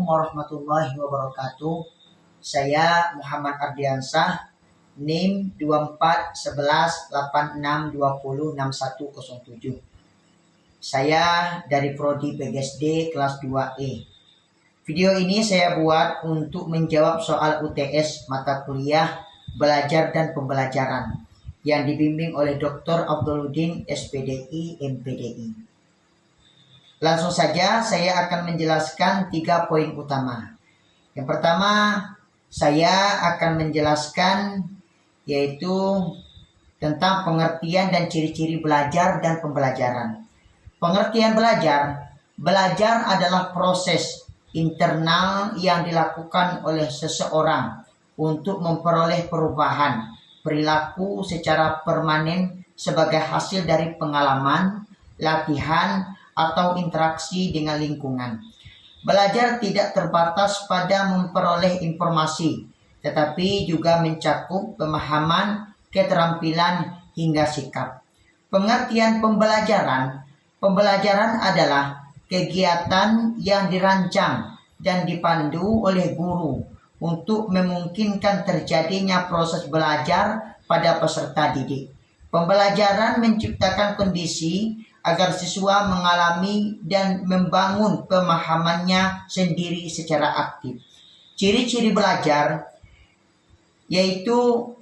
warahmatullahi wabarakatuh. Saya Muhammad Ardiansah, NIM 241186206107. Saya dari Prodi PGSD kelas 2E. Video ini saya buat untuk menjawab soal UTS mata kuliah Belajar dan Pembelajaran yang dibimbing oleh Dr. Abduluddin SPDI MPDI. Langsung saja saya akan menjelaskan 3 poin utama. Yang pertama, saya akan menjelaskan yaitu tentang pengertian dan ciri-ciri belajar dan pembelajaran. Pengertian belajar adalah proses internal yang dilakukan oleh seseorang untuk memperoleh perubahan perilaku secara permanen sebagai hasil dari pengalaman, latihan, atau interaksi dengan lingkungan. Belajar tidak terbatas pada memperoleh informasi, tetapi juga mencakup pemahaman, keterampilan, hingga sikap. Pengertian pembelajaran adalah kegiatan yang dirancang dan dipandu oleh guru untuk memungkinkan terjadinya proses belajar pada peserta didik. Pembelajaran menciptakan kondisi agar siswa mengalami dan membangun pemahamannya sendiri secara aktif. Ciri-ciri belajar yaitu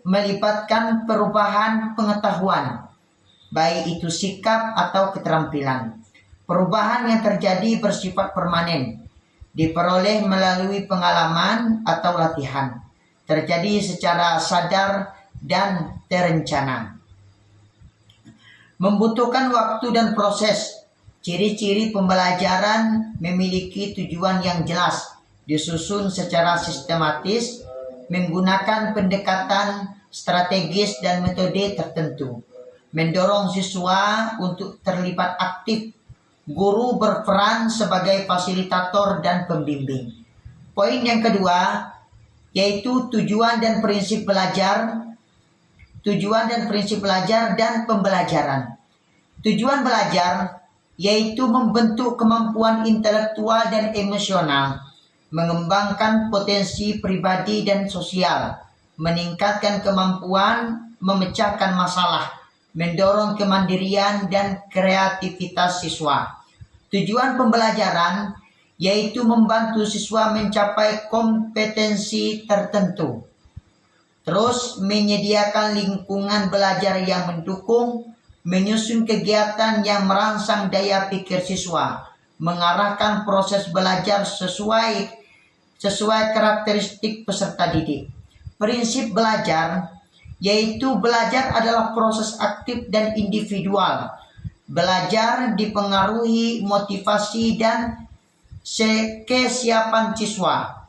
melibatkan perubahan pengetahuan, baik itu sikap atau keterampilan. Perubahan yang terjadi bersifat permanen, diperoleh melalui pengalaman atau latihan, terjadi secara sadar dan terencana. Membutuhkan waktu dan proses. Ciri-ciri pembelajaran memiliki tujuan yang jelas, disusun secara sistematis, menggunakan pendekatan strategis dan metode tertentu, mendorong siswa untuk terlibat aktif. Guru berperan sebagai fasilitator dan pembimbing. Poin yang kedua yaitu tujuan dan prinsip belajar dan pembelajaran. Tujuan belajar yaitu membentuk kemampuan intelektual dan emosional, mengembangkan potensi pribadi dan sosial, meningkatkan kemampuan memecahkan masalah, mendorong kemandirian dan kreativitas siswa. Tujuan pembelajaran yaitu membantu siswa mencapai kompetensi tertentu. Terus menyediakan lingkungan belajar yang mendukung, menyusun kegiatan yang merangsang daya pikir siswa, mengarahkan proses belajar sesuai karakteristik peserta didik. Prinsip belajar yaitu belajar adalah proses aktif dan individual. Belajar dipengaruhi motivasi dan kesiapan siswa.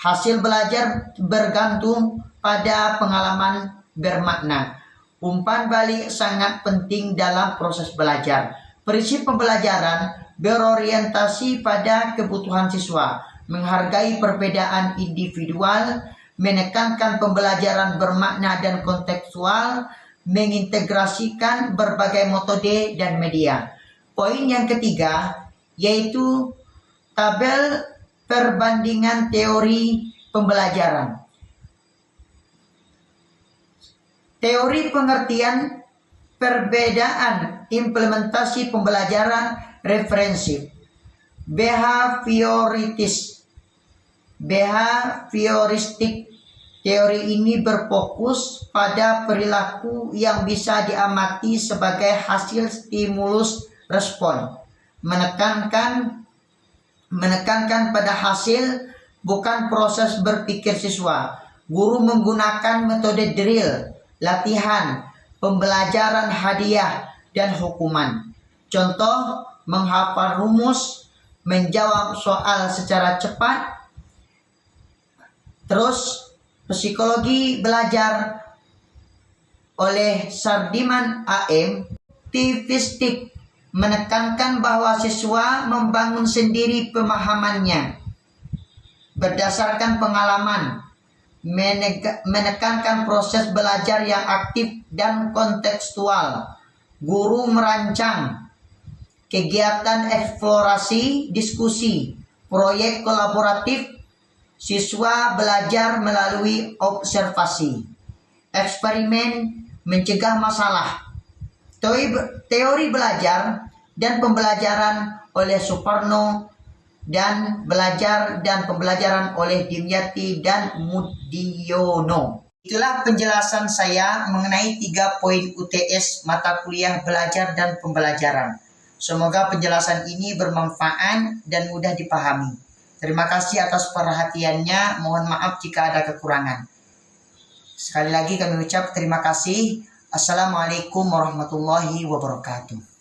Hasil belajar bergantung pada pengalaman bermakna. Umpan balik sangat penting dalam proses belajar. Prinsip pembelajaran berorientasi pada kebutuhan siswa, menghargai perbedaan individual, menekankan pembelajaran bermakna dan kontekstual, mengintegrasikan berbagai metode dan media. Poin yang ketiga yaitu tabel perbandingan teori pembelajaran. Teori pengertian perbedaan implementasi pembelajaran referensif. Behavioristik. Teori ini berfokus pada perilaku yang bisa diamati sebagai hasil stimulus respon. Menekankan pada hasil, bukan proses berpikir siswa. Guru menggunakan metode drill, latihan, pembelajaran hadiah, dan hukuman. Contoh, menghafal rumus, menjawab soal secara cepat. Terus, psikologi belajar oleh Sardiman AM, aktivistik, menekankan bahwa siswa membangun sendiri pemahamannya berdasarkan pengalaman, menekankan proses belajar yang aktif dan kontekstual. Guru merancang kegiatan eksplorasi, diskusi, Proyek kolaboratif, siswa belajar melalui observasi. Eksperimen mencegah masalah. Teori belajar dan pembelajaran oleh Suparno, dan belajar dan pembelajaran oleh Dimyati dan Mudiono. Itulah penjelasan saya mengenai 3 poin UTS mata kuliah belajar dan pembelajaran. Semoga penjelasan ini bermanfaat dan mudah dipahami. Terima kasih atas perhatiannya. Mohon maaf jika ada kekurangan. Sekali lagi kami ucap terima kasih. Assalamualaikum warahmatullahi wabarakatuh.